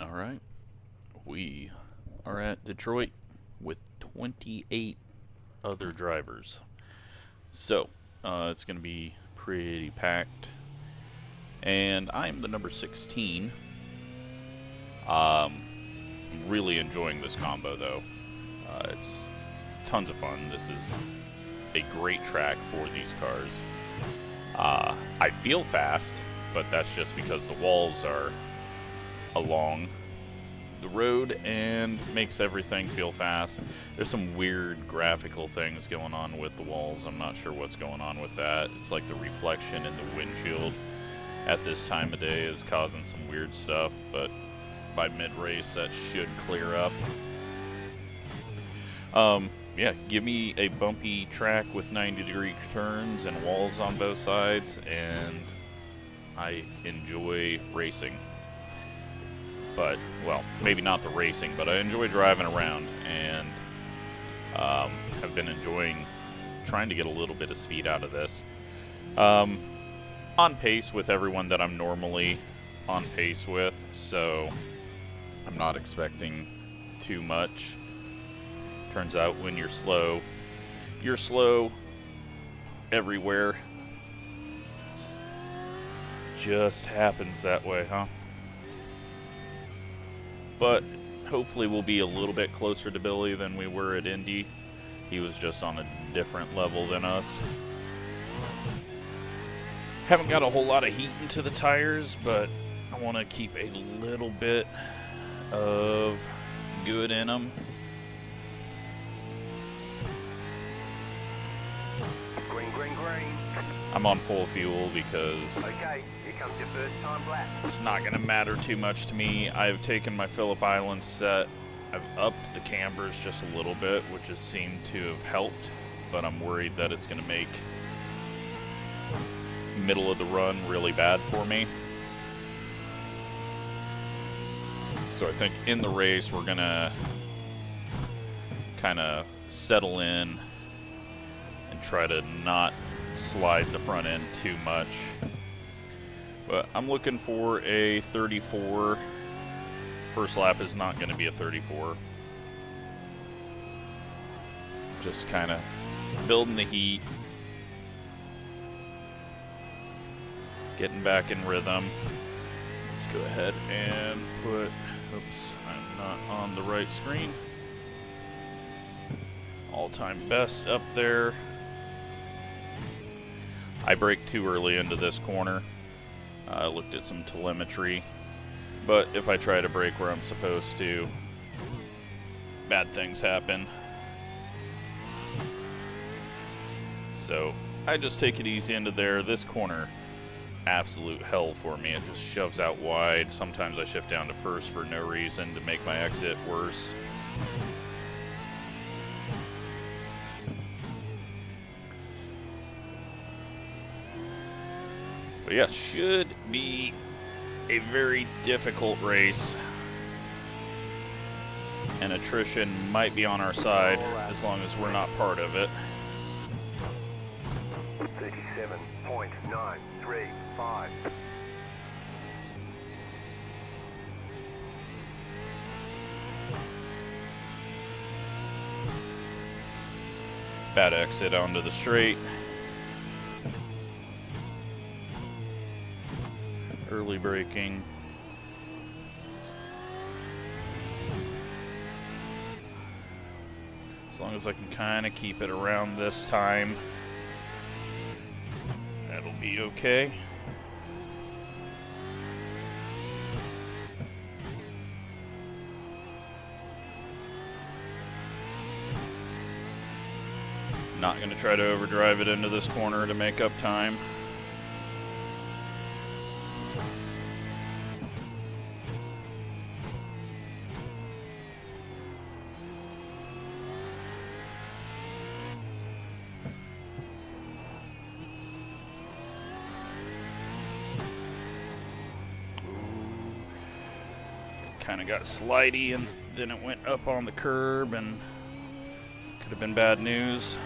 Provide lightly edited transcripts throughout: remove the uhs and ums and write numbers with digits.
Alright, we are at Detroit with 28 other drivers. So, it's going to be pretty packed. And I'm the number 16. I'm really enjoying this combo though. It's tons of fun. This is a great track for these cars. I feel fast, but that's just because the walls are along the road and makes everything feel fast. There's some weird graphical things going on with the walls. I'm not sure what's going on with that. It's like the reflection in the windshield at this time of day is causing some weird stuff, but by mid-race that should clear up. Yeah, give me a bumpy track with 90-degree turns and walls on both sides, and I enjoy racing. But, well, maybe not the racing, but I enjoy driving around, and have been enjoying trying to get a little bit of speed out of this. On pace with everyone that I'm normally on pace with, so I'm not expecting too much. Turns out when you're slow everywhere. It just happens that way, huh? But hopefully we'll be a little bit closer to Billy than we were at Indy. He was just on a different level than us. Haven't got a whole lot of heat into the tires, but I want to keep a little bit of good in them. Green, green, green. I'm on full fuel because Okay, here comes your first time lap. it's not going to matter too much to me. I've taken my Phillip Island set. I've upped the cambers just a little bit, which has seemed to have helped, but I'm worried that it's going to make middle of the run really bad for me. So I think in the race we're going to kind of settle in and try to not slide the front end too much. But I'm looking for a 34. First lap is not going to be a 34. Just kind of building the heat. Getting back in rhythm. Let's go ahead and put, oops, I'm not on the right screen. All-time best up there. I braked too early into this corner. I looked at some telemetry, but if I try to brake where I'm supposed to, bad things happen. So I just take it easy into there. This corner, absolute hell for me. It just shoves out wide. Sometimes I shift down to first for no reason to make my exit worse. But yeah, should be a very difficult race. And attrition might be on our side as long as we're not part of it. 37.935. Bad exit onto the straight. Early braking. As long as I can kind of keep it around this time, that'll be okay. Not going to try to overdrive it into this corner to make up time. Kind of got slidey and then it went up on the curb and could have been bad news.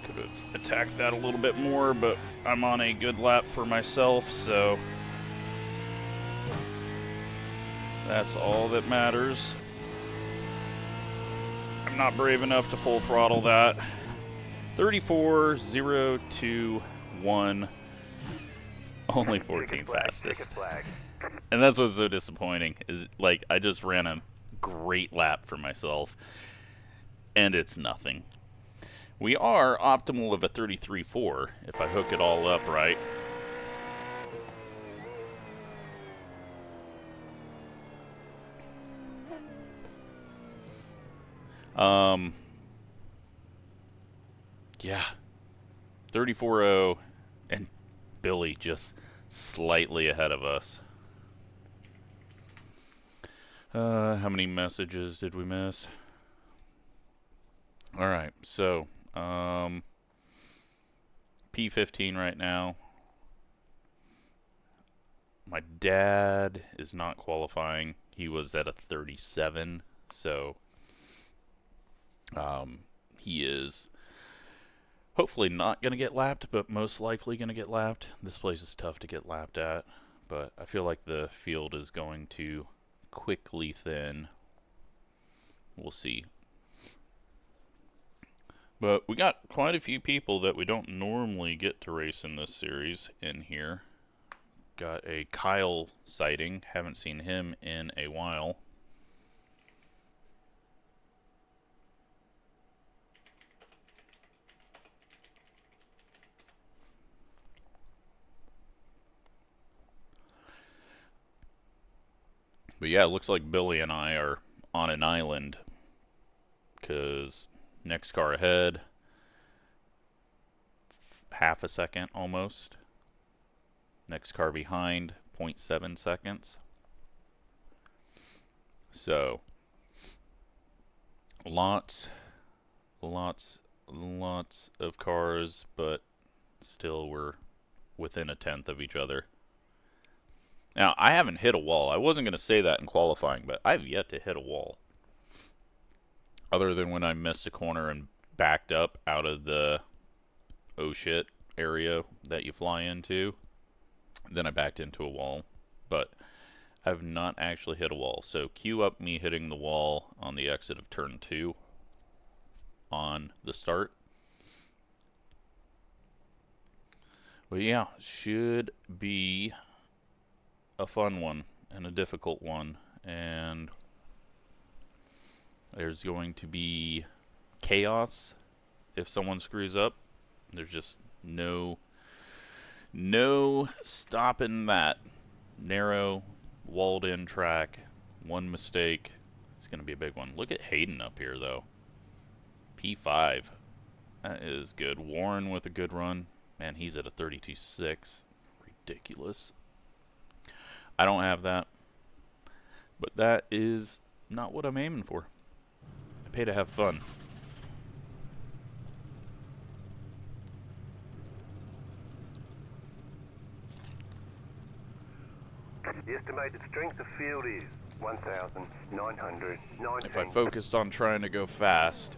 Could have attack that a little bit more, but I'm on a good lap for myself, so that's all that matters. I'm not brave enough to full throttle that. 34.021, only 14 fastest. And that's what's so disappointing, is like I just ran a great lap for myself, and it's nothing. We are optimal of a 33.4 if I hook it all up right. Yeah, 34.0, and Billy just slightly ahead of us. How many messages did we miss? All right, so P15 right now. My dad is not qualifying. He was at a 37, so he is hopefully not going to get lapped, but most likely going to get lapped. This place is tough to get lapped at, but I feel like the field is going to quickly thin. We'll see. But we got quite a few people that we don't normally get to race in this series in here. Got a Kyle sighting. Haven't seen him in a while. But yeah, it looks like Billy and I are on an island, because next car ahead, half a second almost. Next car behind, 0.7 seconds. So, lots of cars, but still we're within a tenth of each other. Now, I haven't hit a wall. I wasn't going to say that in qualifying, but I've yet to hit a wall. Other than when I missed a corner and backed up out of the oh shit area that you fly into. Then I backed into a wall. But I've not actually hit a wall. So cue up me hitting the wall on the exit of turn 2 on the start. Well, yeah, should be a fun one and a difficult one, and there's going to be chaos if someone screws up. There's just no stopping that. Narrow, walled-in track, one mistake, it's going to be a big one. Look at Hayden up here, though. P5. That is good. Warren with a good run. Man, he's at a 32.6. Ridiculous. I don't have that, but that is not what I'm aiming for. I pay to have fun. The estimated strength of field is 1,919. If I focused on trying to go fast,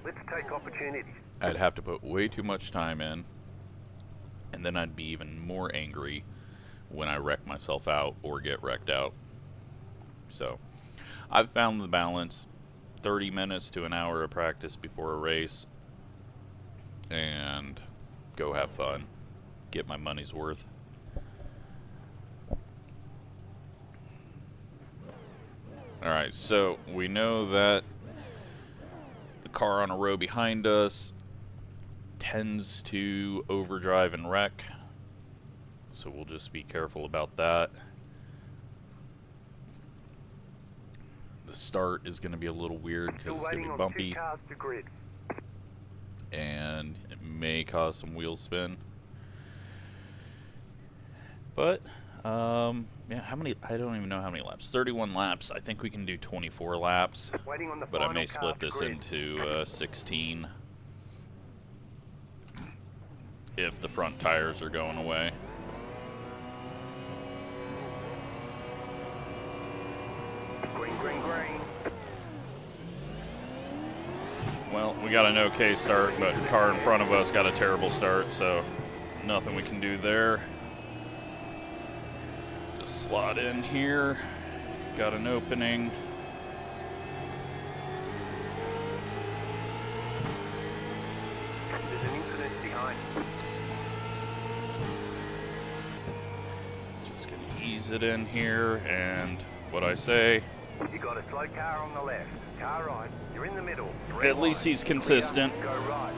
Let's take opportunities. I'd have to put way too much time in, and then I'd be even more angry when I wreck myself out or get wrecked out. So, I've found the balance. 30 minutes to an hour of practice before a race, and go have fun. Get my money's worth. Alright, so we know that the car on a row behind us tends to overdrive and wreck. So we'll just be careful about that. The start is going to be a little weird because it's going to be bumpy. And it may cause some wheel spin. But, yeah, how many? I don't even know how many laps. 31 laps. I think we can do 24 laps. But I may split this into 16 if the front tires are going away. Green, green, green. Well, we got an okay start, but the car in front of us got a terrible start, so nothing we can do there. Just slot in here. Got an opening. There's an incident behind. Just gonna ease it in here, and what I say. You got a slow car on the left. Car right. You're in the middle. At least he's consistent. Go right.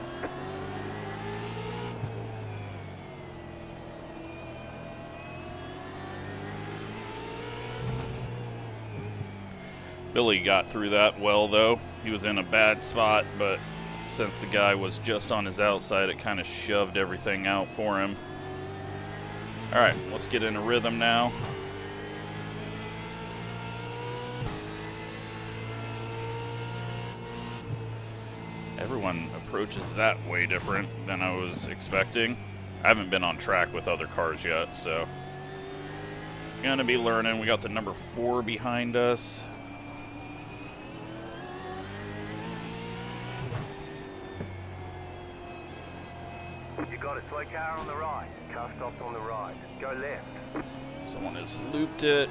Billy got through that well, though. He was in a bad spot, but since the guy was just on his outside, it kind of shoved everything out for him. All right, let's get in a rhythm now. Everyone approaches that way different than I was expecting. I haven't been on track with other cars yet, so gonna be learning. We got the number 4 behind us. You got a slow car on the right. Car stopped on the right. Go left. Someone has looped it.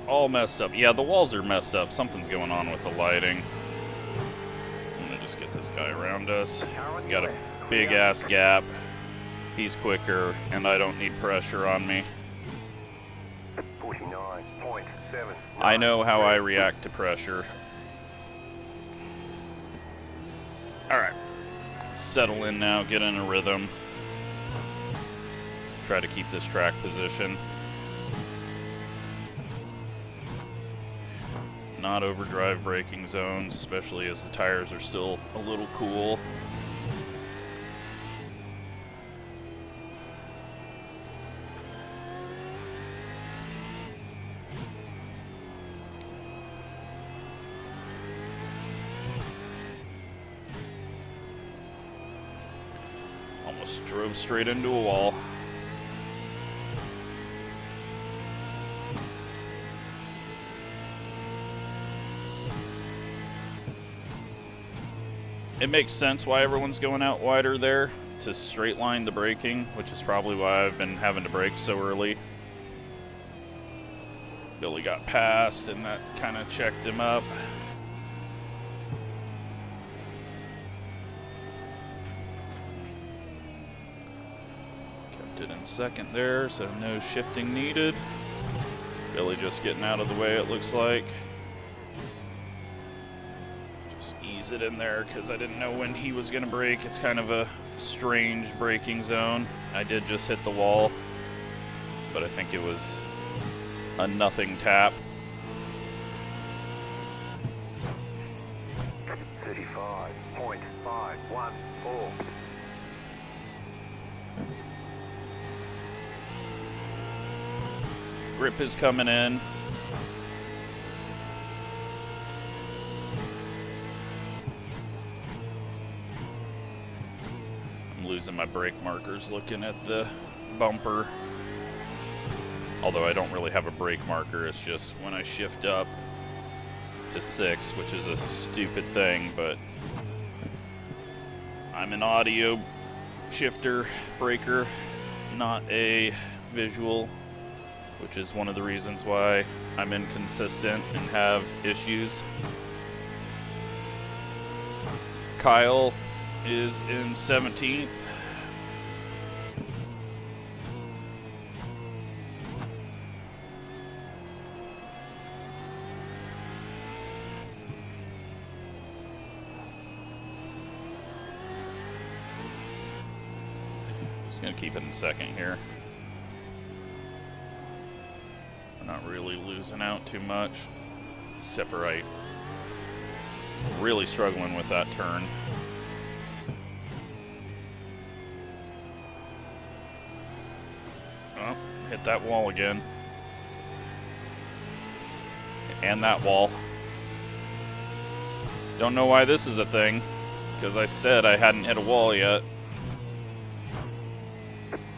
All messed up. Yeah, the walls are messed up. Something's going on with the lighting. I'm gonna just get this guy around us. We got a big ass gap. He's quicker, and I don't need pressure on me. 49.7. I know how I react to pressure. Alright. Settle in now, get in a rhythm. Try to keep this track position. Not overdrive braking zones, especially as the tires are still a little cool. Almost drove straight into a wall. It makes sense why everyone's going out wider there to straight line the braking, which is probably why I've been having to brake so early. Billy got past, and that kind of checked him up. Kept it in second there, so no shifting needed. Billy just getting out of the way, it looks like. Ease it in there because I didn't know when he was going to brake. It's kind of a strange braking zone. I did just hit the wall, but I think it was a nothing tap. 35.514. Grip is coming in. Losing my brake markers looking at the bumper. Although I don't really have a brake marker, it's just when I shift up to 6, which is a stupid thing, but I'm an audio shifter braker, not a visual, which is one of the reasons why I'm inconsistent and have issues. Kyle is in 17th. Just gonna keep it in second here. We're not really losing out too much, except for I'm really struggling with that turn. Oh, hit that wall again. And that wall. Don't know why this is a thing, because I said I hadn't hit a wall yet.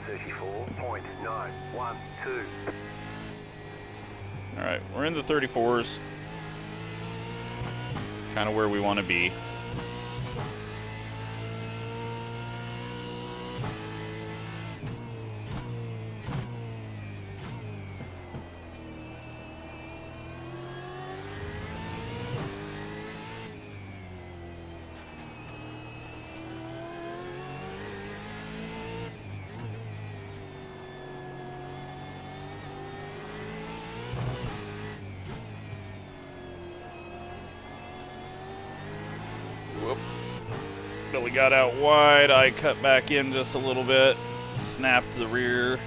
34.91. 2. Alright, we're in the 34s. Kind of where we want to be. Whoop. Billy got out wide. I cut back in just a little bit. Snapped the rear.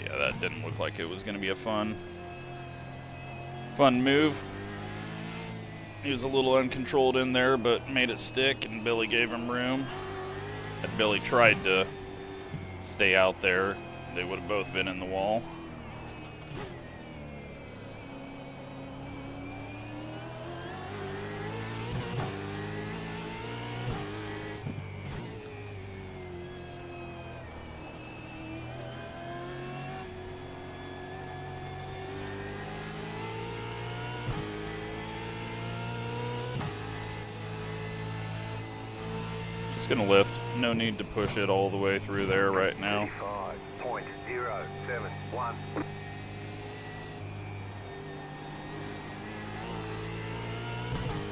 Yeah, that didn't look like it was going to be a fun move. He was a little uncontrolled in there, but made it stick, and Billy gave him room. Had Billy tried to stay out there, they would have both been in the wall. Just gonna lift. No need to push it all the way through there right now. 35.071.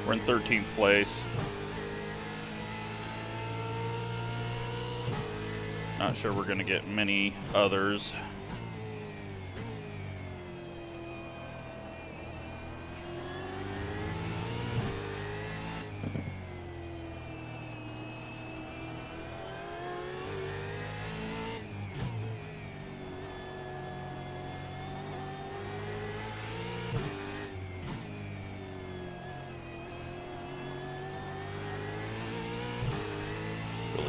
We're in 13th place. Not sure we're gonna get many others.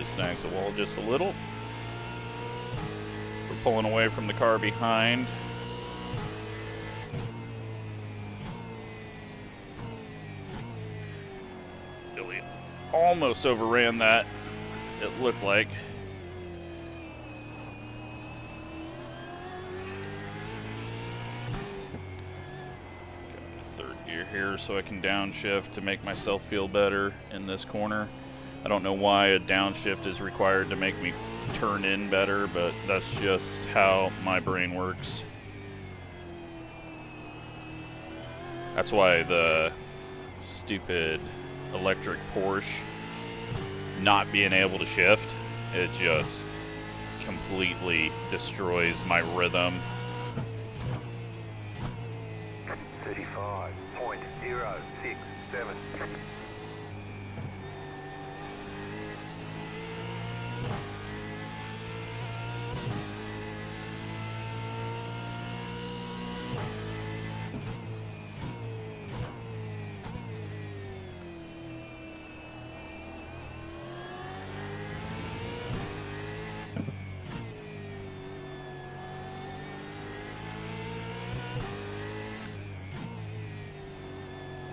Snags the wall just a little. We're pulling away from the car behind. Billy almost overran that, it looked like. Got third gear here so I can downshift to make myself feel better in this corner. I don't know why a downshift is required to make me turn in better, but that's just how my brain works. That's why the stupid electric Porsche not being able to shift, it just completely destroys my rhythm. 35.067.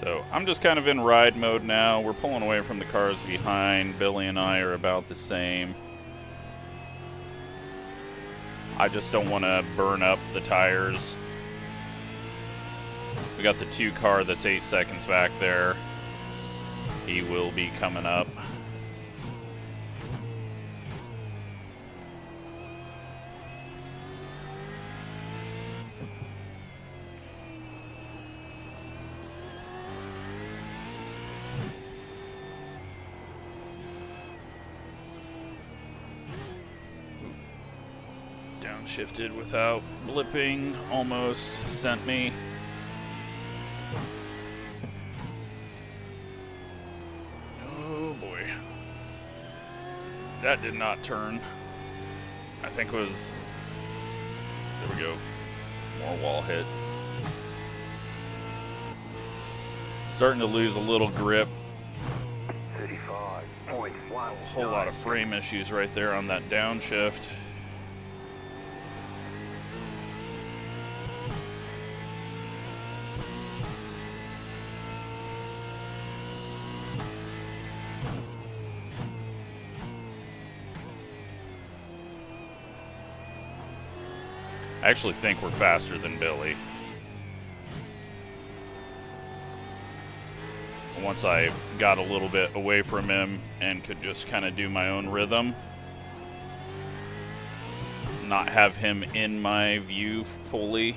So I'm just kind of in ride mode now. We're pulling away from the cars behind. Billy and I are about the same. I just don't want to burn up the tires. We got the 2 car that's 8 seconds back there. He will be coming up. Downshifted without blipping, almost sent me. Oh boy. That did not turn. I think it was, there we go, more wall hit. Starting to lose a little grip. 35.1. A whole lot of frame issues right there on that downshift. I actually think we're faster than Billy. Once I got a little bit away from him and could just kind of do my own rhythm, not have him in my view fully,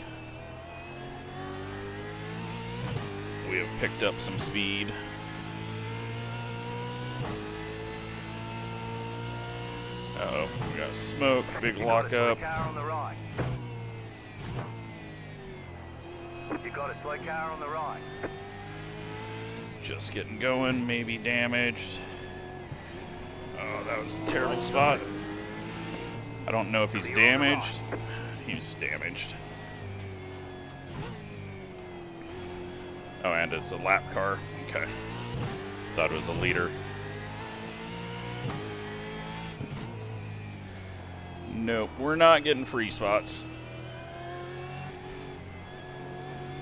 we have picked up some speed. Uh-oh, we got smoke, big lockup. You got a slow car on the right. Just getting going, maybe damaged. Oh, that was a terrible spot. I don't know if he's damaged. He's damaged. Oh, and it's a lap car. Okay. Thought it was a leader. Nope, we're not getting free spots.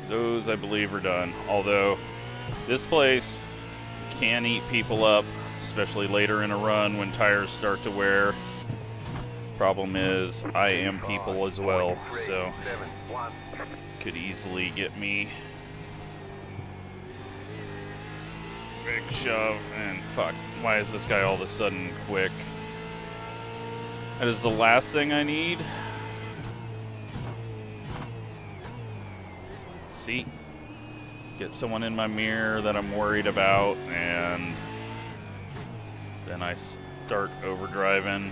Those, I believe, are done. Although, this place can eat people up, especially later in a run when tires start to wear. Problem is, I am people as well, so could easily get me. Big shove, and fuck, why is this guy all of a sudden quick? That is the last thing I need. See? Get someone in my mirror that I'm worried about, and then I start overdriving.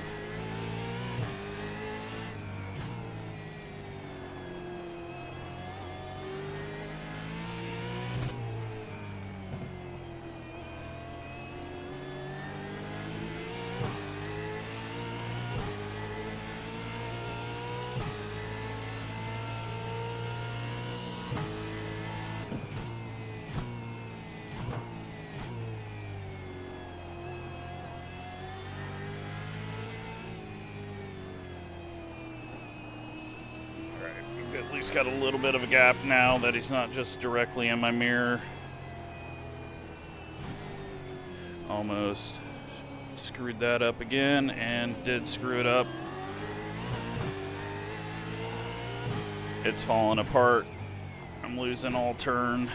At least got a little bit of a gap now that he's not just directly in my mirror. Almost screwed that up again, and did screw it up. It's falling apart. I'm losing all turn.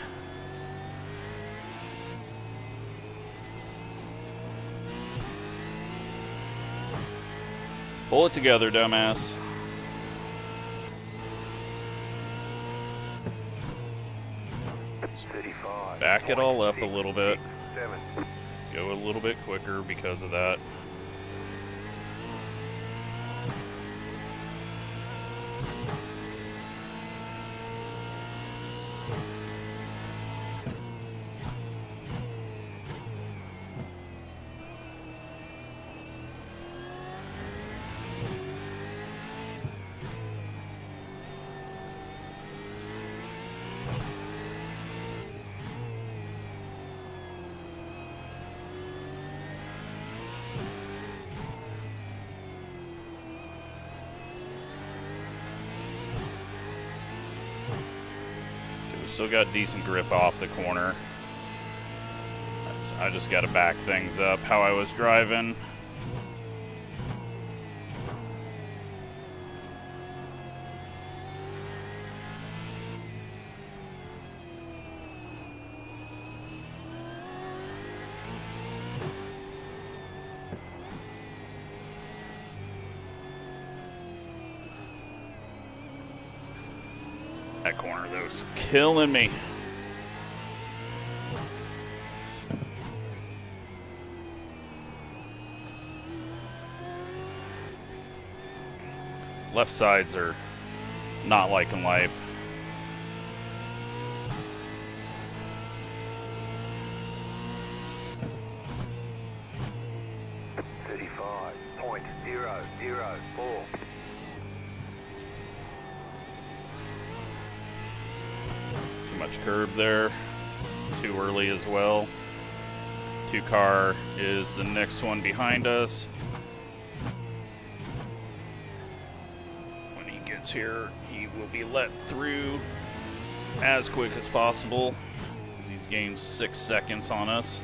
Pull it together, dumbass. Back it all up a little bit. Go a little bit quicker because of that. Still got decent grip off the corner. I just got to back things up how I was driving. That corner, though, is killing me. Left sides are not liking life. Much curb there, too early as well. 2 car is the next one behind us. When he gets here, he will be let through as quick as possible, because he's gained 6 seconds on us.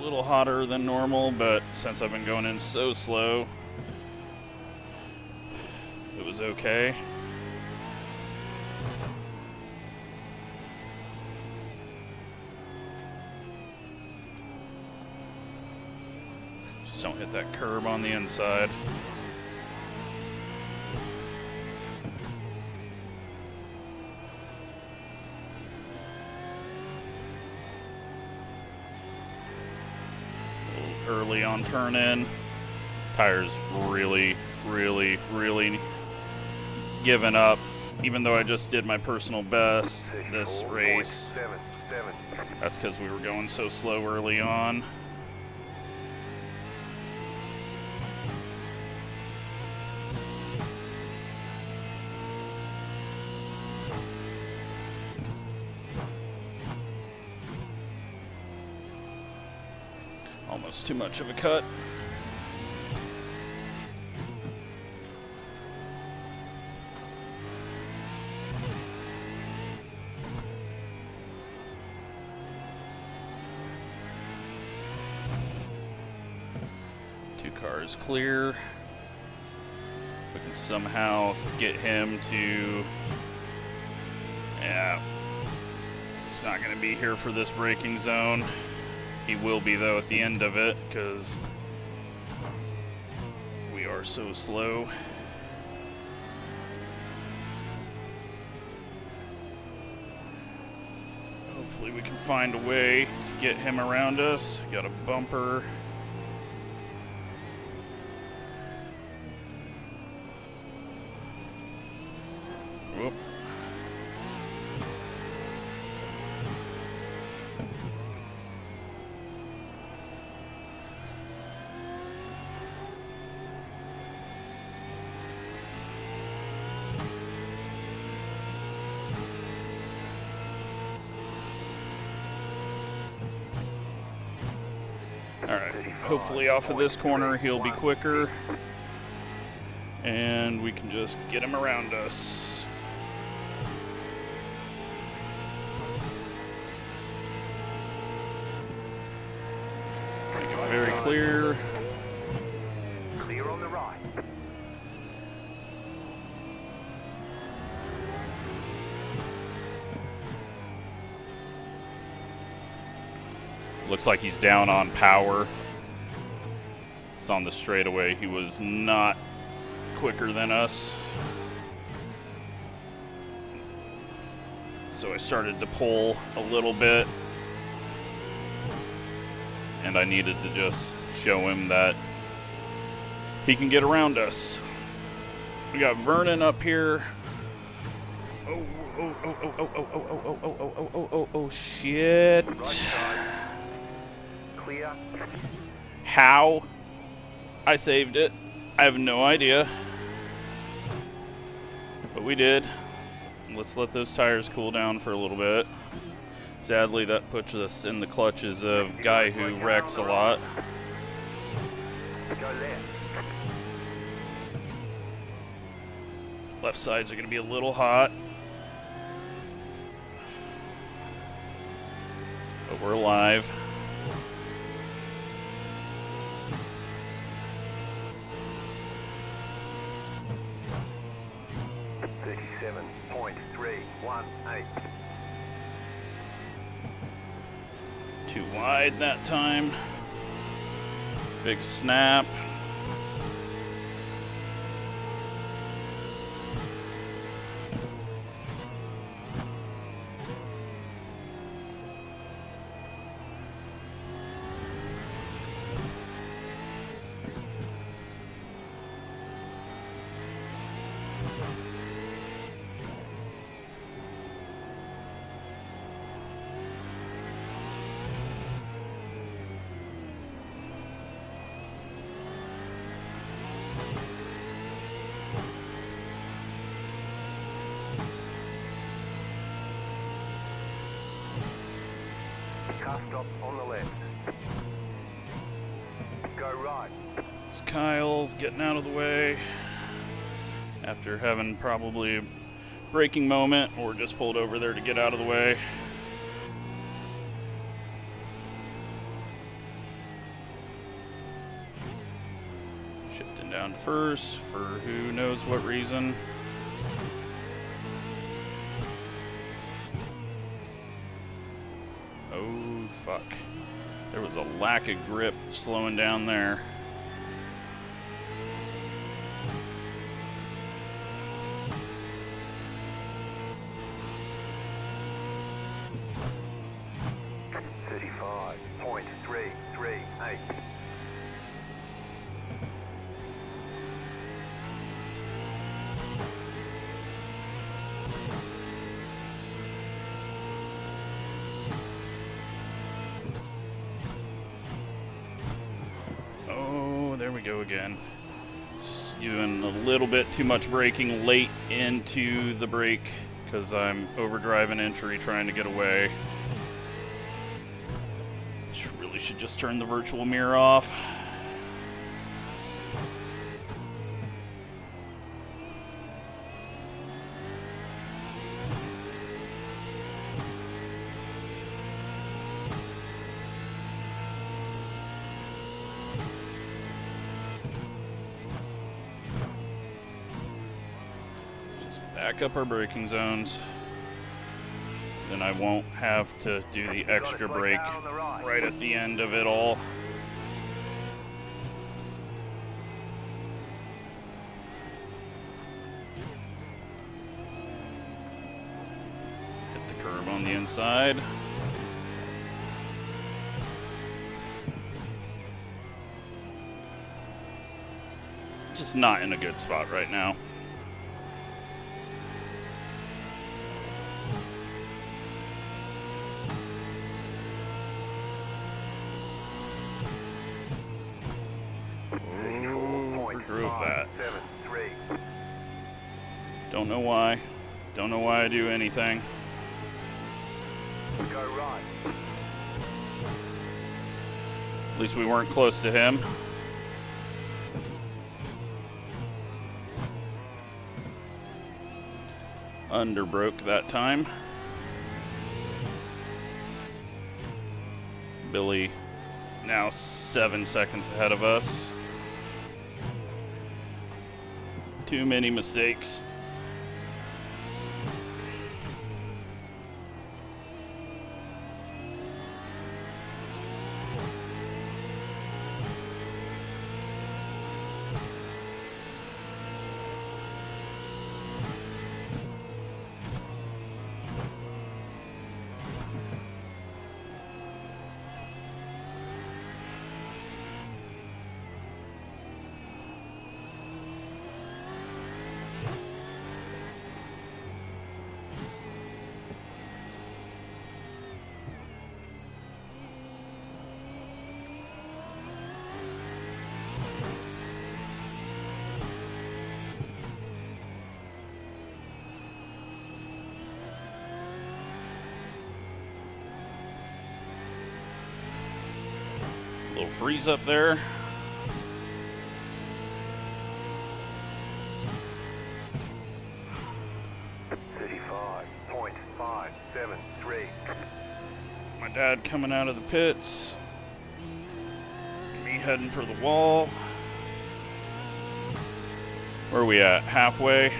A little hotter than normal, but since I've been going in so slow, it was okay. Just don't hit that curb on the inside. Early on turn in. Tires really giving up. Even though I just did my personal best this race. That's because we were going so slow early on. Almost too much of a cut. Two cars clear. We can somehow get him to... Yeah. He's not going to be here for this braking zone. He will be, though, at the end of it, because we are so slow. Hopefully we can find a way to get him around us. Got a bumper. Whoop. Alright, hopefully off of this corner he'll be quicker, and we can just get him around us. Make it very clear. Clear on the right. Looks like he's down on power. It's on the straightaway. He was not quicker than us. So I started to pull a little bit. And I needed to just show him that he can get around us. We got Vernon up here. Oh, shit. Clear. How I saved it, I have no idea. But we did. Let's let those tires cool down for a little bit. Sadly, that puts us in the clutches of a guy who wrecks a lot. Go left. Left sides are going to be a little hot. But we're alive. Too wide that time. Big snap. Car stop on the left. Go right. It's Kyle getting out of the way after having probably a braking moment or just pulled over there to get out of the way. down to first for who knows what reason. Oh, fuck. There was a lack of grip slowing down there. There we go again. Just doing a little bit too much braking late into the brake because I'm overdriving entry trying to get away. Really should just turn the virtual mirror off. Back up our braking zones. Then I won't have to do the extra brake right at the end of it all. Hit the curb on the inside. Just not in a good spot right now. Don't know why. Don't know why I do anything. Go right. At least we weren't close to him. Underbroke that time. Billy now 7 seconds ahead of us. Too many mistakes. Little freeze up there. My dad coming out of the pits. Me heading for the wall. Where are we at? Halfway.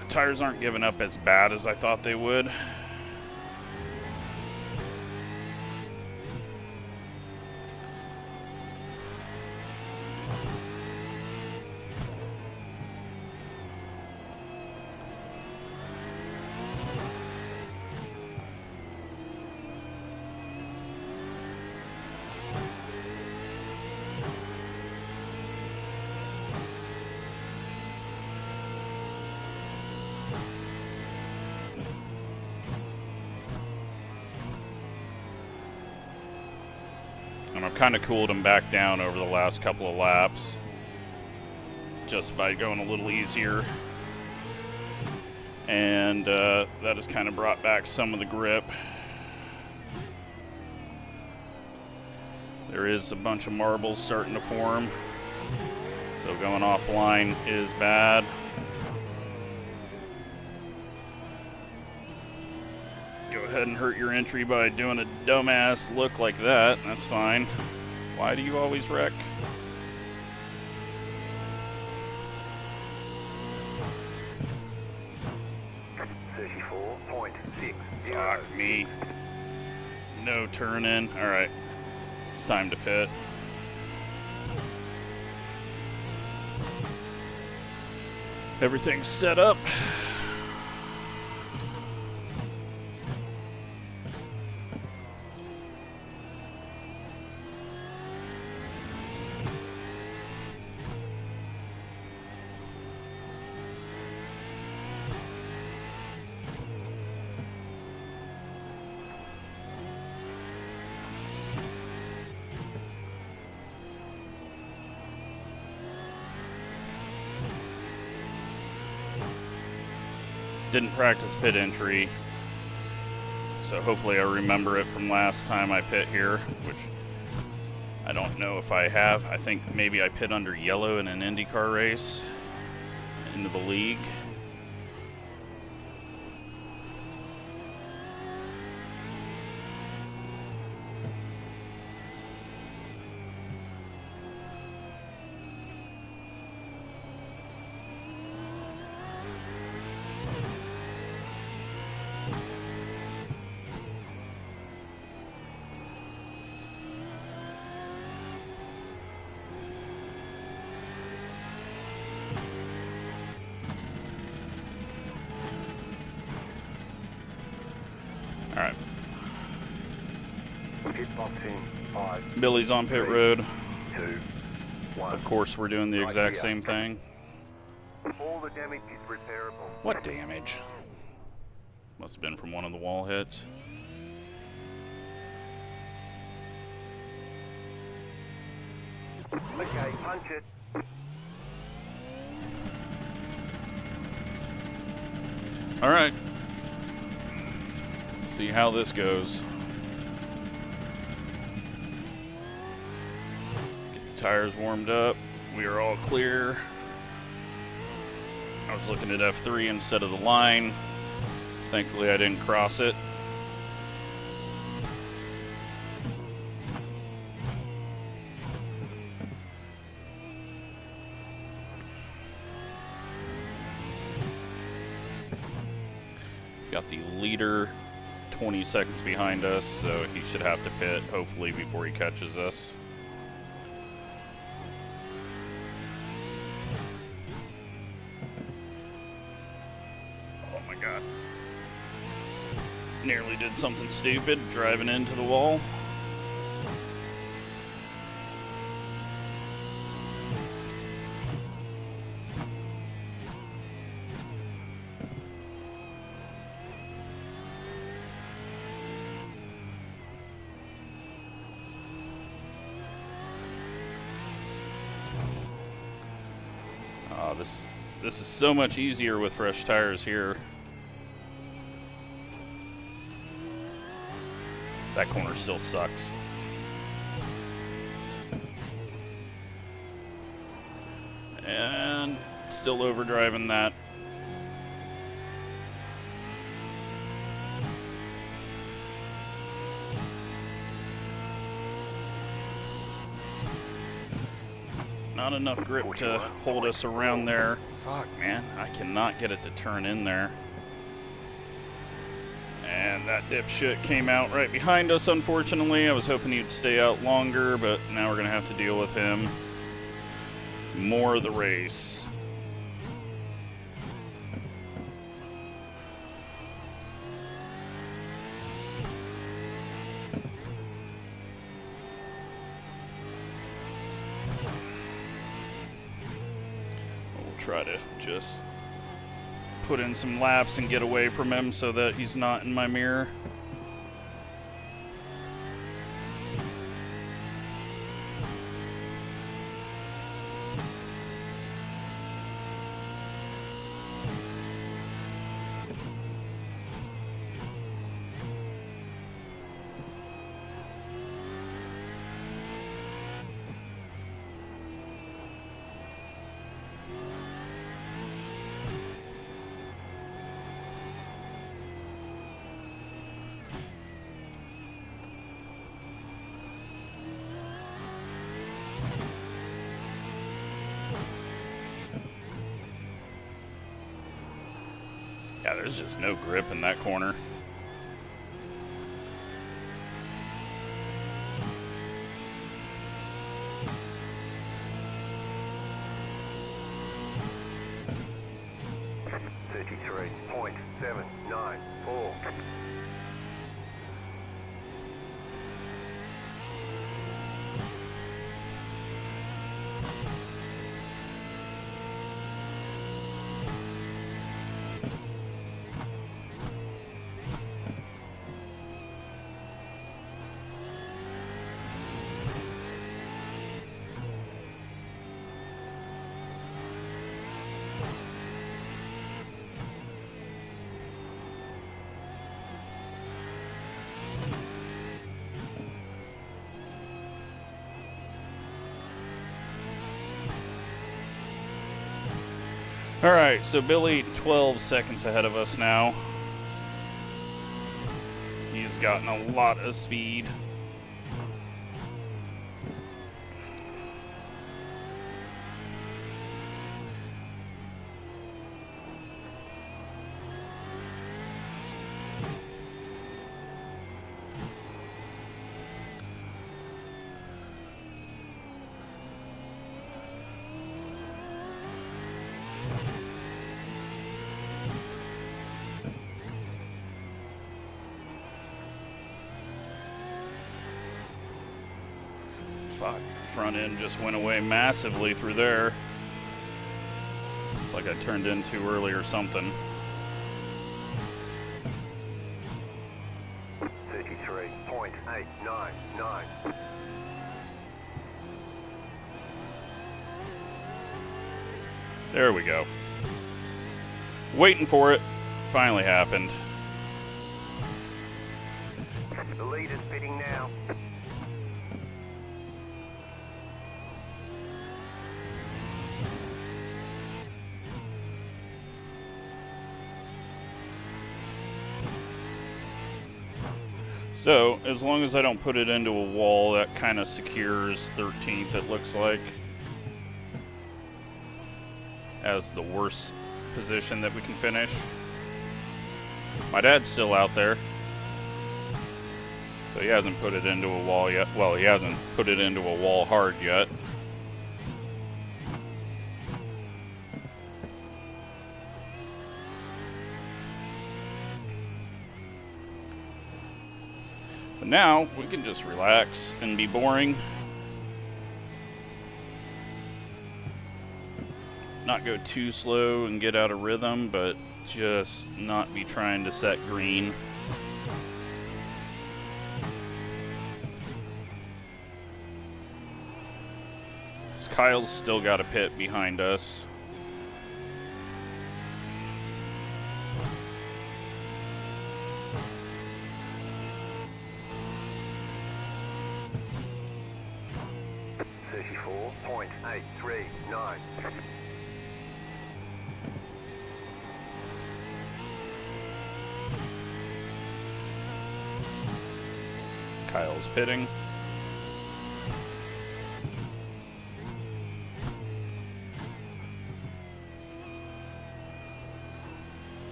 The tires aren't giving up as bad as I thought they would. And I've kind of cooled them back down over the last couple of laps just by going a little easier. And that has kind of brought back some of the grip. There is a bunch of marbles starting to form, so going offline is bad. Go ahead and hurt your entry by doing a dumbass look like that. That's fine. Why do you always wreck? Fuck me. No turn in. Alright. It's time to pit. Everything's set up. Didn't practice pit entry, so hopefully I remember it from last time I pit here, which I don't know if I have. I think maybe I pit under yellow in an IndyCar race into the league. Alright. Billy's on pit road. 2, 1. Of course, we're doing the exact same thing. All the damage is repairable. What damage? Must have been from one of the wall hits. Okay, punch it. Alright. See how this goes. Get the tires warmed up. We are all clear. I was looking at F3 instead of the line. Thankfully I didn't cross it. Got the leader 20 seconds behind us, so he should have to pit, hopefully, before he catches us. Oh my god. Nearly did something stupid, driving into the wall. This is so much easier with fresh tires here. That corner still sucks. And still overdriving that. Not enough grip to hold us around there. Fuck, man. I cannot get it to turn in there. And that dipshit came out right behind us, unfortunately. I was hoping he'd stay out longer, but now we're going to have to deal with him. More of the race. Try to just put in some laps and get away from him so that he's not in my mirror. Yeah, there's just no grip in that corner. .794. Alright, so Billy 12 seconds ahead of us now. He's gotten a lot of speed. Fuck, front end just went away massively through there. Looks like I turned in too early or something. 33.899. There we go. Waiting for it. Finally happened. The lead is pitting now. So, as long as I don't put it into a wall, that kind of secures 13th, it looks like, as the worst position that we can finish. My dad's still out there, so he hasn't put it into a wall yet. Well, he hasn't put it into a wall hard yet. But now, we can just relax and be boring. Not go too slow and get out of rhythm, but just not be trying to set green. Kyle's still got a pit behind us. .839. Kyle's pitting.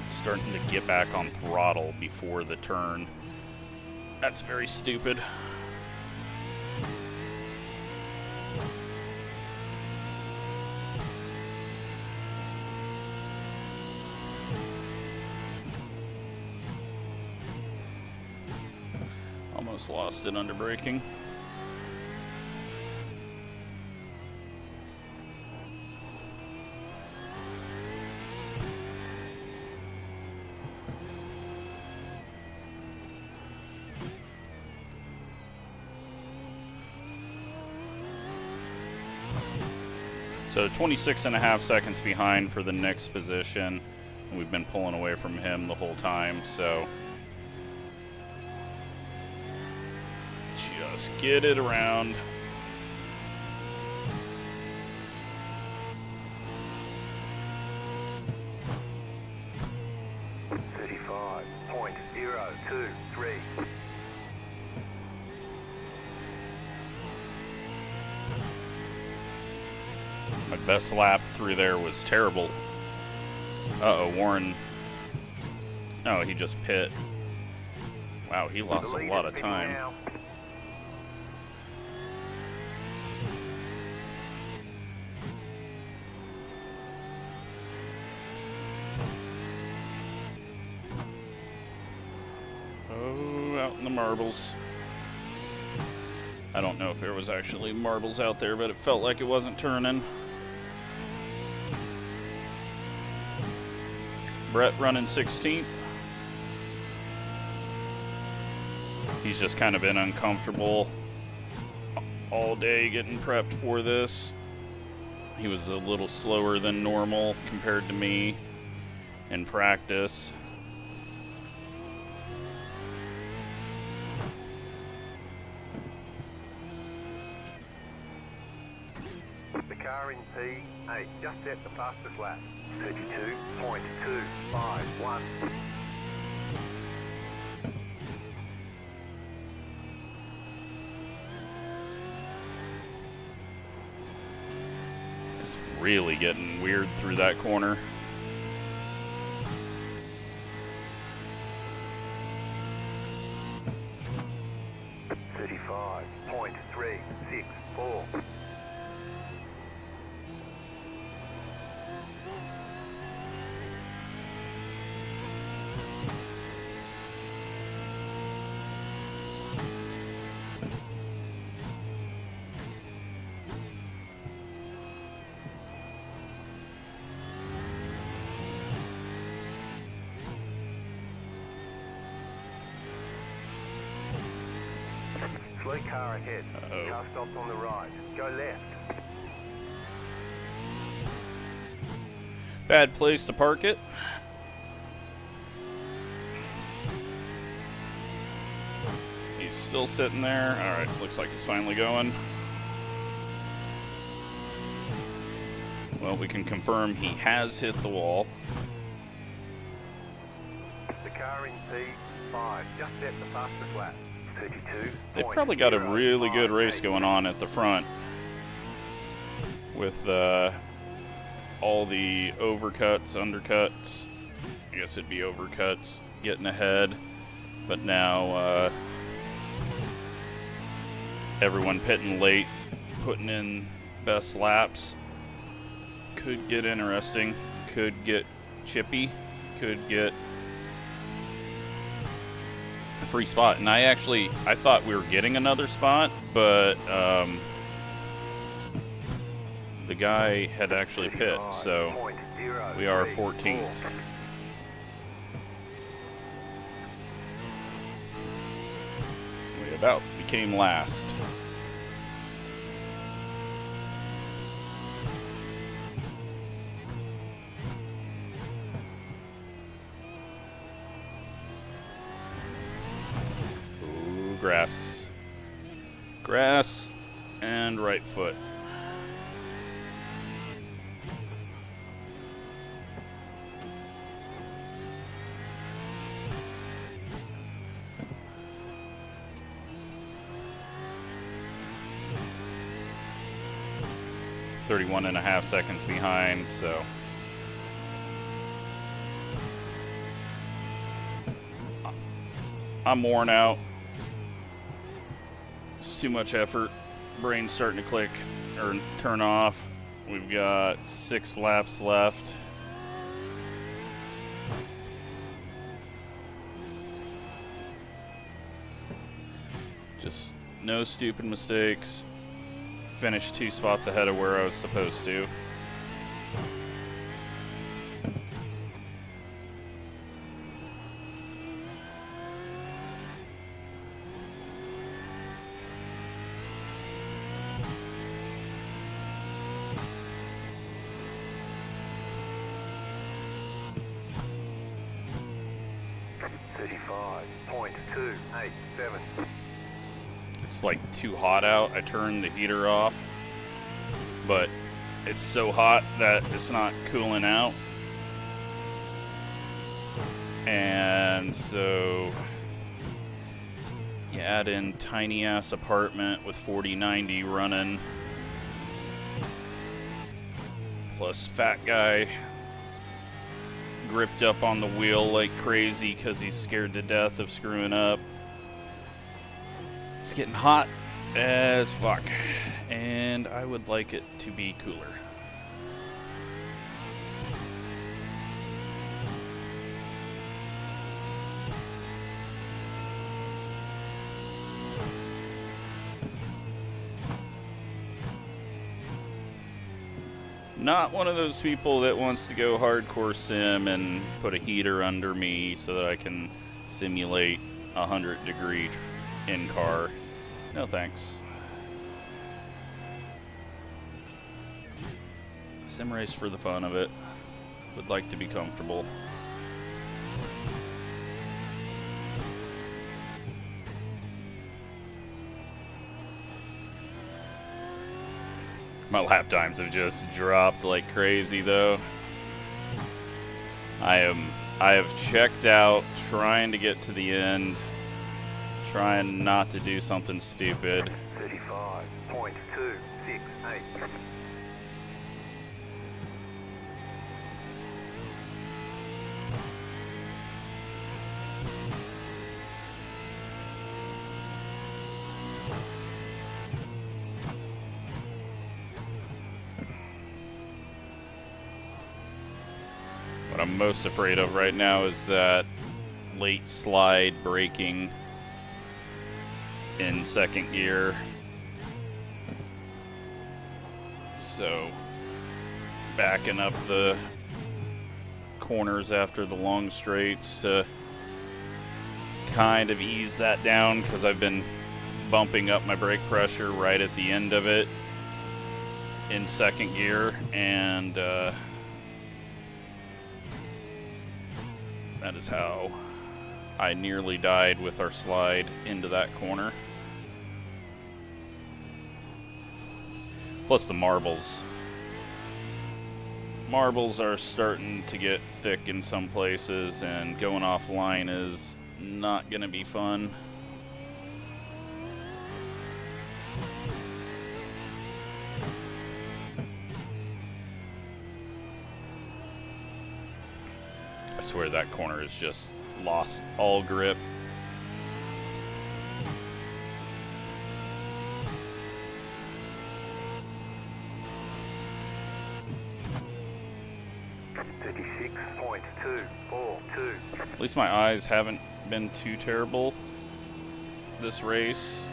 Starting to get back on throttle before the turn. That's very stupid. Almost lost it under braking. So 26.5 seconds behind for the next position. And we've been pulling away from him the whole time, so just get it around. Best lap through there was terrible. Uh-oh, Warren. Oh, he just pit. Wow, he lost a lot of time. Oh, out in the marbles. I don't know if there was actually marbles out there, but it felt like it wasn't turning. Brett running 16th. He's just kind of been uncomfortable all day getting prepped for this. He was a little slower than normal compared to me in practice. The car in P8 just set the fastest lap. 32.251. It's really getting weird through that corner. .364. Slow car ahead. Car stopped on the right. Go left. Bad place to park it. He's still sitting there. Alright, looks like he's finally going. Well, we can confirm he has hit the wall. The car in P5 just set the fastest lap. 32. They've probably got a really good race going on at the front with all the overcuts, undercuts. I guess it'd be overcuts getting ahead, but now everyone pitting late, putting in best laps. Could get interesting, could get chippy, could get a free spot. And I thought we were getting another spot, but the guy had actually pit, so we are 14th. We about became last. Grass, and right foot. .31.5 seconds behind, so I'm worn out. It's too much effort. Brain's starting to click or turn off. We've got 6 laps left. Just no stupid mistakes. Finished 2 spots ahead of where I was supposed to. It's like too hot out. I turned the heater off, but it's so hot that it's not cooling out. And so you add in tiny ass apartment with 4090 running. Plus, fat guy gripped up on the wheel like crazy because he's scared to death of screwing up. It's getting hot as fuck, and I would like it to be cooler. Not one of those people that wants to go hardcore sim and put a heater under me so that I can simulate 100-degree in-car. No thanks. Sim race for the fun of it. Would like to be comfortable. My lap times have just dropped like crazy though. I have checked out trying to get to the end, trying not to do something stupid. 35.268. What I'm most afraid of right now is that late slide braking in second gear. So backing up the corners after the long straights to kind of ease that down, because I've been bumping up my brake pressure right at the end of it in second gear, and that is how I nearly died with our slide into that corner. Plus the marbles. Marbles are starting to get thick in some places, and going offline is not going to be fun. I swear that corner has just lost all grip. At least my eyes haven't been too terrible this race.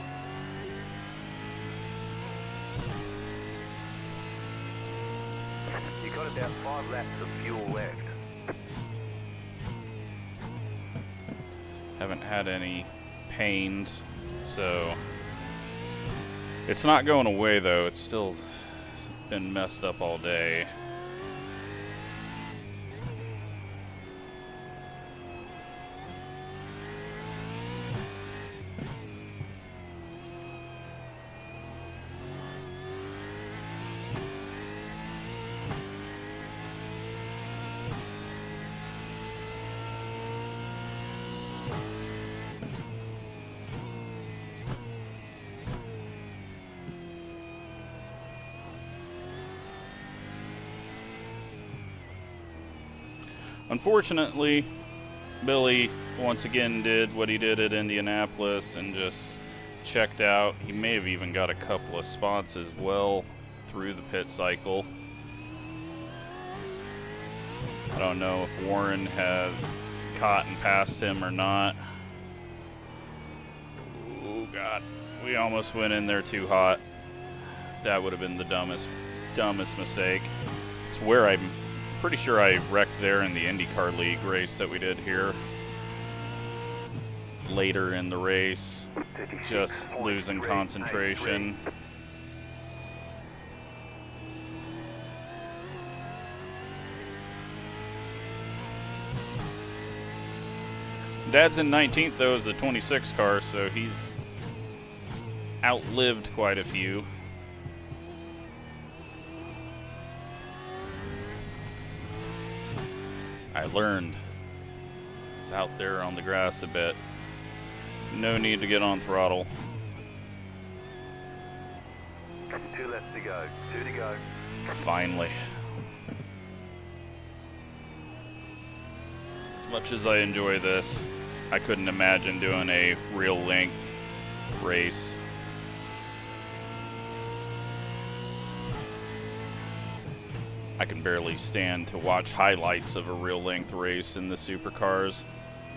You got about 5 laps of fuel left. Haven't had any pains, so it's not going away though. It's still been messed up all day. Unfortunately, Billy once again did what he did at Indianapolis and just checked out. He may have even got a couple of spots as well through the pit cycle. I don't know if Warren has caught and passed him or not. Oh God, we almost went in there too hot. That would have been the dumbest mistake. It's where I'm pretty sure I wrecked there in the IndyCar League race that we did here. Later in the race, just losing concentration. Dad's in 19th though as the 26 car, so he's outlived quite a few. I learned. It's out there on the grass a bit. No need to get on throttle. 2 left to go. 2 to go. Finally. As much as I enjoy this, I couldn't imagine doing a real length race. I can barely stand to watch highlights of a real length race in the supercars.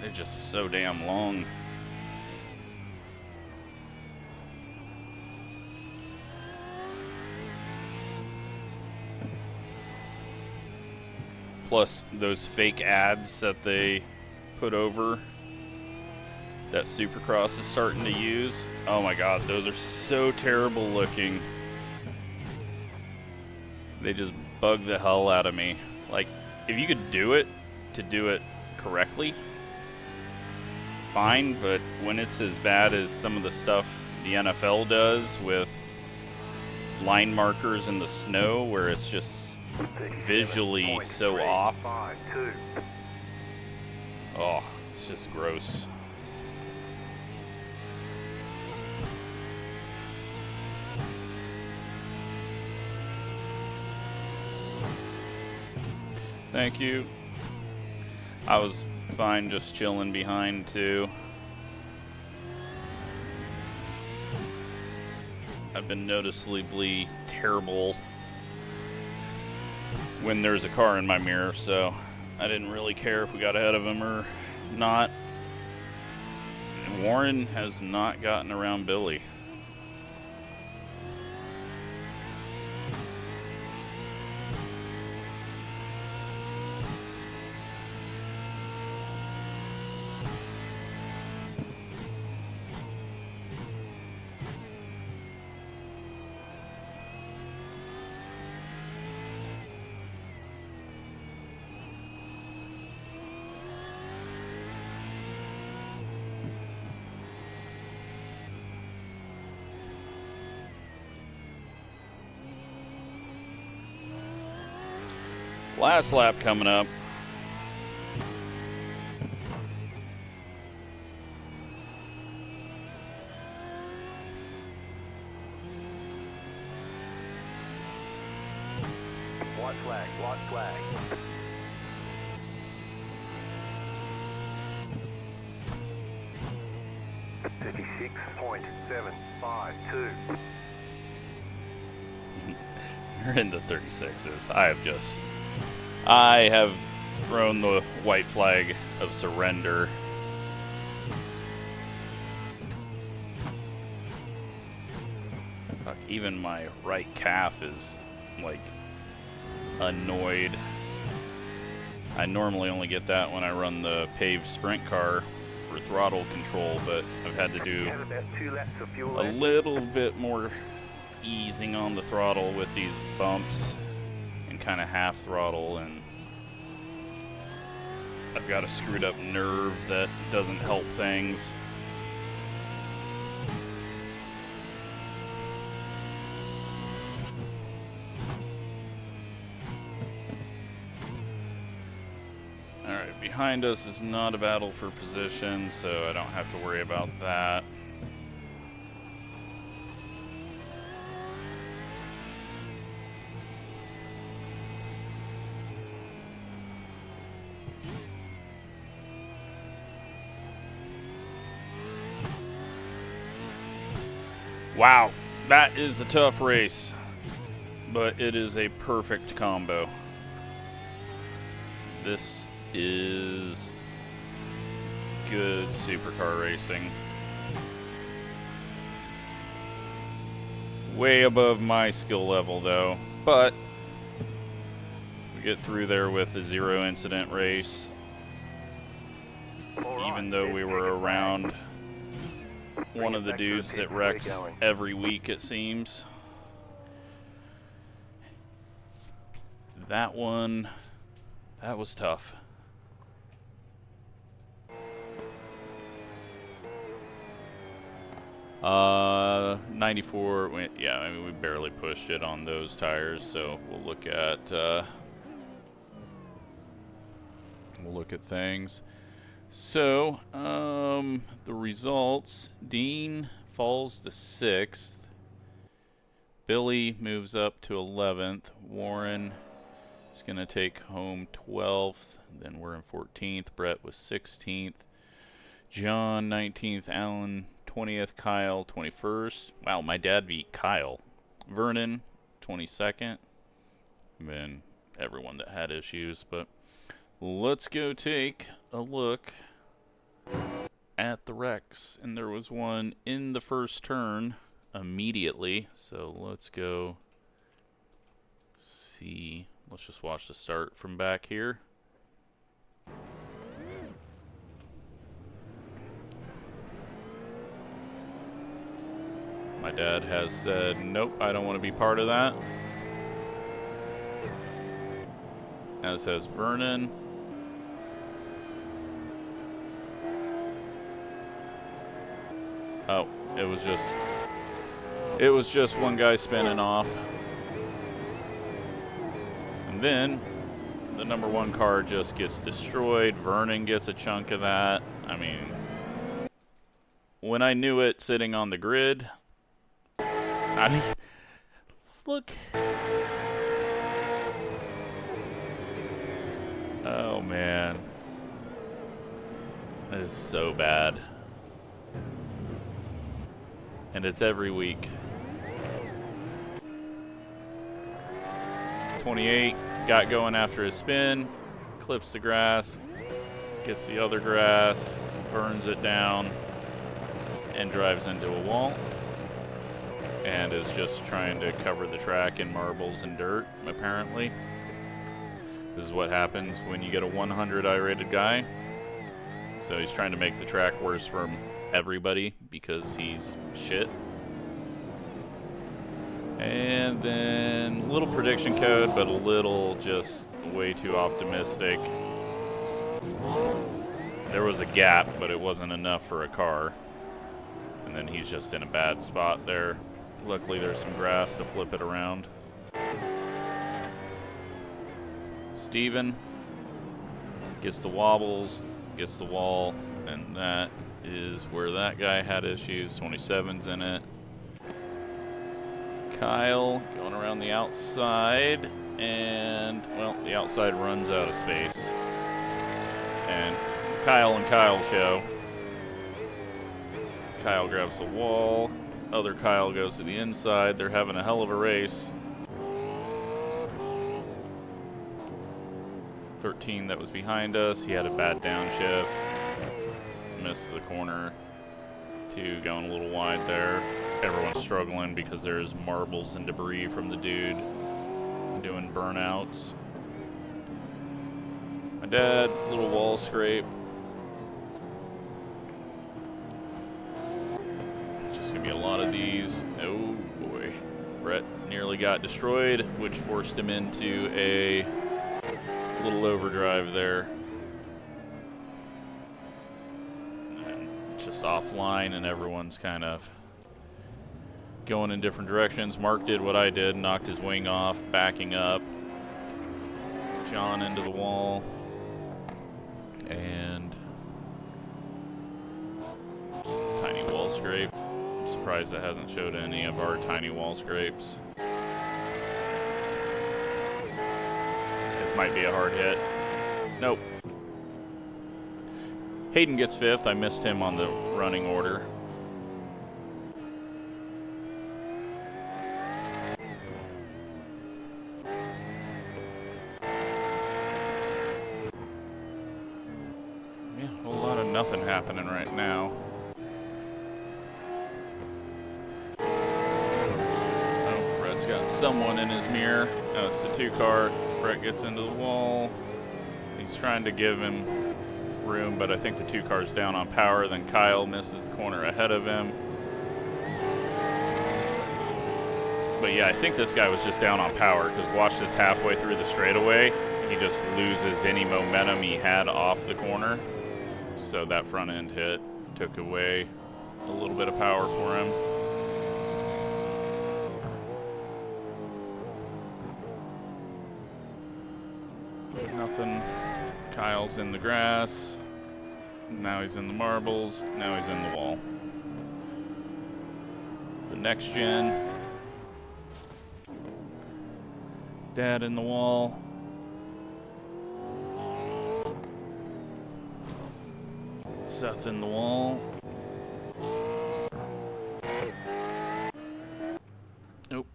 They're just so damn long. Plus those fake ads that they put over that Supercross is starting to use. Oh my god, those are so terrible looking. They just bug the hell out of me. Like, if you could do it correctly, fine, but when it's as bad as some of the stuff the NFL does with line markers in the snow where it's just visually so off. Oh, it's just gross. Thank you. I was fine just chilling behind too. I've been noticeably terrible when there's a car in my mirror, so I didn't really care if we got ahead of him or not. And Warren has not gotten around Billy. Last lap coming up. White flag, white flag. $36.752. You're in the 36s. I have thrown the white flag of surrender. Fuck, even my right calf is like annoyed. I normally only get that when I run the paved sprint car for throttle control, but I've had to do a little bit more easing on the throttle with these bumps and kind of half throttle, and I've got a screwed up nerve that doesn't help things. Alright, behind us is not a battle for position, so I don't have to worry about that. Wow, that is a tough race, but it is a perfect combo. This is good supercar racing. Way above my skill level though, but we get through there with a 0 incident race, even though we were around one of the dudes that wrecks every week, it seems. That one, that was tough. Uh, 94, yeah, I mean, we barely pushed it on those tires, so we'll look at things. So, the results, Dean falls to 6th. Billy moves up to 11th. Warren He's going to take home 12th. Then we're in 14th. Brett was 16th. John 19th. Alan 20th. Kyle 21st. Wow, my dad beat Kyle. Vernon 22nd. And then everyone that had issues. But let's go take a look at the wrecks. And there was one in the first turn immediately. So let's go see. Let's just watch the start from back here. My dad has said, nope, I don't want to be part of that. As has Vernon. Oh, it was just one guy spinning off. And then the number one car just gets destroyed. Vernon gets a chunk of that. I mean, when I knew it sitting on the grid, I mean, look. Oh, man. That is so bad. And it's every week. 28 got going after his spin, clips the grass, gets the other grass, burns it down, and drives into a wall. And is just trying to cover the track in marbles and dirt, apparently. This is what happens when you get a 100 I-rated guy. So he's trying to make the track worse for everybody because he's shit. And then a little prediction code, but a little just way too optimistic. There was a gap, but it wasn't enough for a car. And then he's just in a bad spot there. Luckily there's some grass to flip it around. Steven gets the wobbles, gets the wall, and that is where that guy had issues. 27's in it. Kyle going around the outside, and, well, the outside runs out of space. And Kyle show. Kyle grabs the wall. Other Kyle goes to the inside. They're having a hell of a race. 13 that was behind us. He had a bad downshift. Missed the corner. 2 going a little wide there. Everyone's struggling because there's marbles and debris from the dude doing burnouts. My dad, little wall scrape. Just gonna be a lot of these. Oh boy. Brett nearly got destroyed, which forced him into a little overdrive there. And just offline, and everyone's kind of going in different directions. Mark did what I did, knocked his wing off, backing up. John into the wall. And just a tiny wall scrape. I'm surprised it hasn't showed any of our tiny wall scrapes. This might be a hard hit. Nope. Hayden gets 5th. I missed him on the running order. Yeah, a whole lot of nothing happening right now. Oh, Brett's got someone in his mirror. It's the 2 car. Brett gets into the wall. He's trying to give him room, but I think the 2 car's down on power. Then Kyle misses the corner ahead of him. But yeah, I think this guy was just down on power, because watch this halfway through the straightaway. He just loses any momentum he had off the corner. So that front end hit took away a little bit of power for him. Nothing. Kyle's in the grass. Now he's in the marbles. Now he's in the wall. The next gen. Dad in the wall. Seth in the wall. Nope.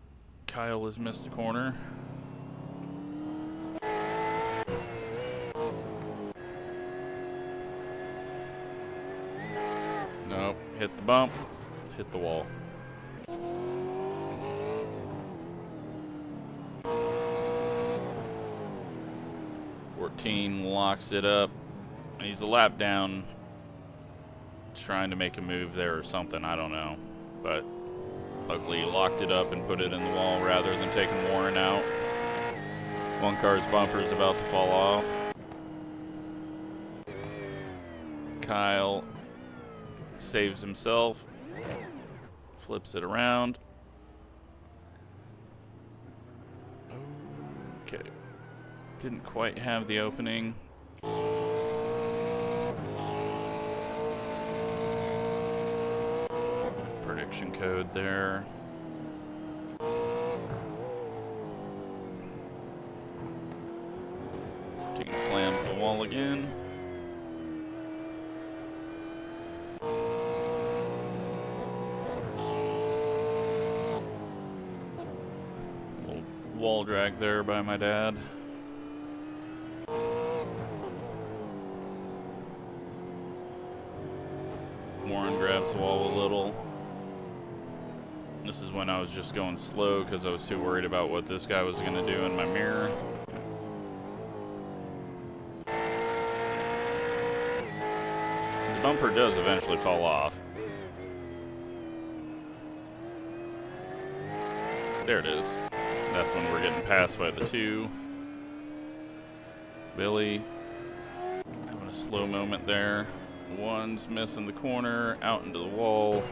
Kyle has missed the corner. Nope. Hit the bump. Hit the wall. Locks it up. He's a lap down, trying to make a move there or something, I don't know. But luckily he locked it up and put it in the wall rather than taking Warren out. One car's bumper's about to fall off. Kyle saves himself, flips it around. Okay. Didn't quite have the opening. Prediction code there. Team slams the wall again. Little wall drag there by my dad. Warren grabs the wall a little. This is when I was just going slow because I was too worried about what this guy was going to do in my mirror. The bumper does eventually fall off. There it is. That's when we're getting passed by the two. Billy having a slow moment there. One's missing the corner, out into the wall.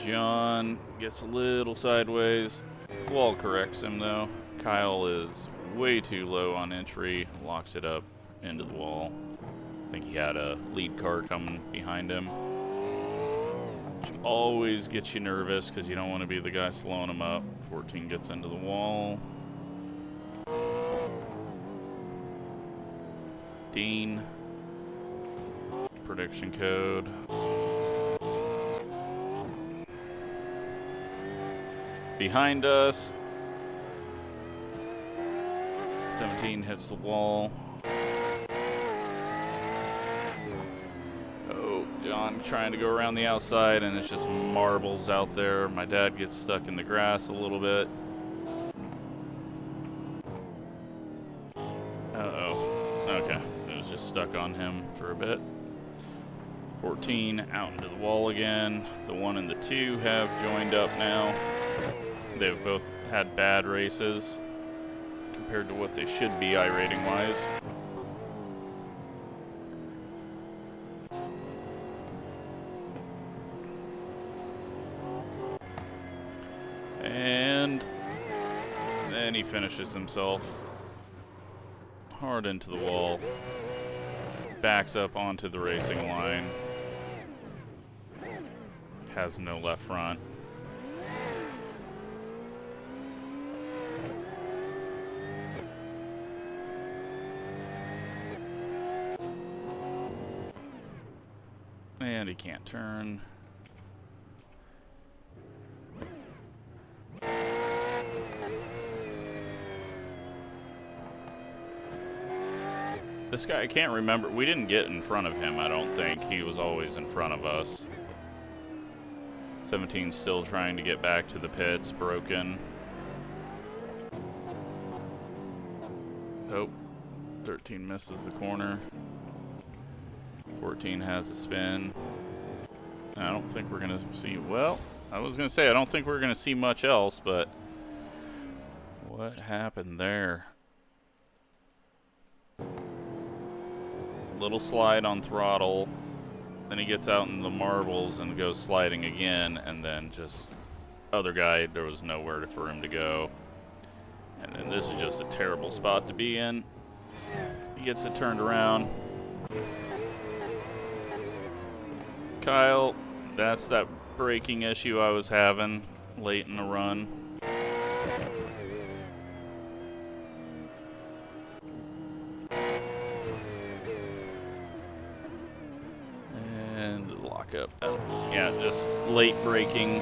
John gets a little sideways. Wall corrects him though. Kyle is way too low on entry, locks it up into the wall. I think he had a lead car coming behind him. Which always gets you nervous because you don't want to be the guy slowing him up. 14 gets into the wall. Dean. Prediction code. Behind us. 17 hits the wall. Oh, John trying to go around the outside and it's just marbles out there. My dad gets stuck in the grass a little bit. Uh-oh. Okay. It was just stuck on him for a bit. 14 out into the wall again. The 1 and the 2 have joined up now. They've both had bad races compared to what they should be iRating wise. And then he finishes himself hard into the wall. Backs up onto the racing line. Has no left front. And he can't turn. This guy, I can't remember. We didn't get in front of him, I don't think. He was always in front of us. 17's still trying to get back to the pits, broken. Oh, 13 misses the corner. 14 has a spin. I don't think we're going to see, well, I was going to say I don't think we're going to see much else, but what happened there? Little slide on throttle, then he gets out in the marbles and goes sliding again, and then just other guy, there was nowhere for him to go. And then this is just a terrible spot to be in. He gets it turned around. Kyle, that's that braking issue I was having late in the run. lockup. Yeah, just late braking.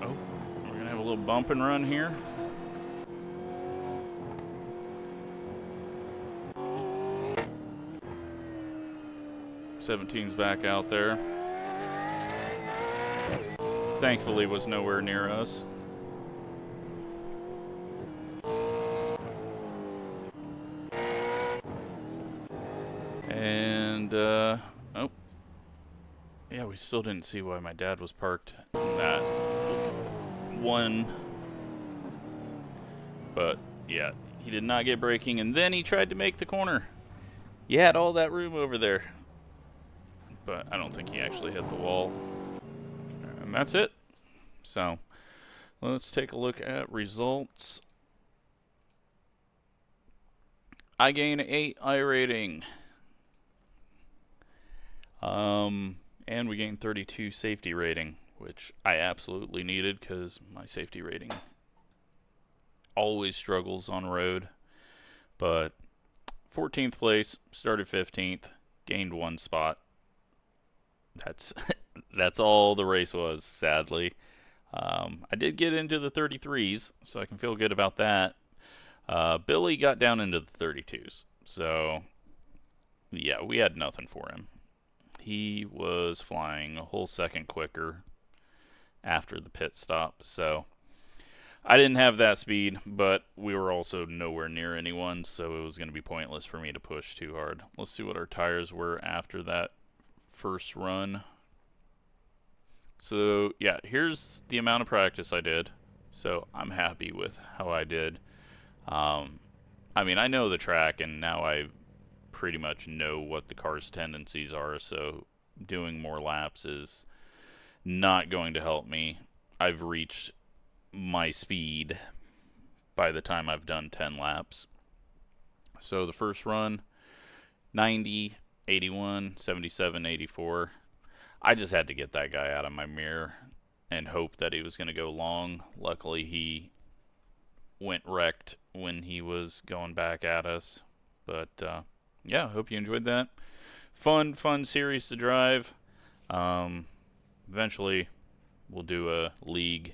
Oh, we're gonna have a little bump and run here. '17's back out there. Thankfully was nowhere near us. And, oh. Yeah, we still didn't see why my dad was parked in that one. But, yeah, he did not get braking, and then he tried to make the corner. You had all that room over there. But I don't think he actually hit the wall. And that's it. So, let's take a look at results. I gain 8 iRating. And we gained 32 safety rating, which I absolutely needed because my safety rating always struggles on road. But 14th place, started 15th, gained 1 spot. That's all the race was, sadly. I did get into the 33s, so I can feel good about that. Billy got down into the 32s, so yeah, we had nothing for him. He was flying a whole second quicker after the pit stop, so I didn't have that speed, but we were also nowhere near anyone, so it was going to be pointless for me to push too hard. Let's see what our tires were after that first run. So yeah, here's the amount of practice I did, so I'm happy with how I did. I mean, I know the track, and now I pretty much know what the car's tendencies are, so doing more laps is not going to help me. I've reached my speed by the time I've done 10 laps. So the first run, 90, 81, 77, 84. I just had to get that guy out of my mirror and hope that he was going to go long. Luckily, he went wrecked when he was going back at us. But, yeah, hope you enjoyed that. Fun series to drive. Eventually, we'll do a league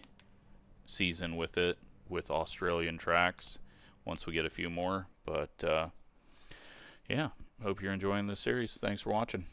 season with it, with Australian tracks, once we get a few more. But, yeah, hope you're enjoying this series. Thanks for watching.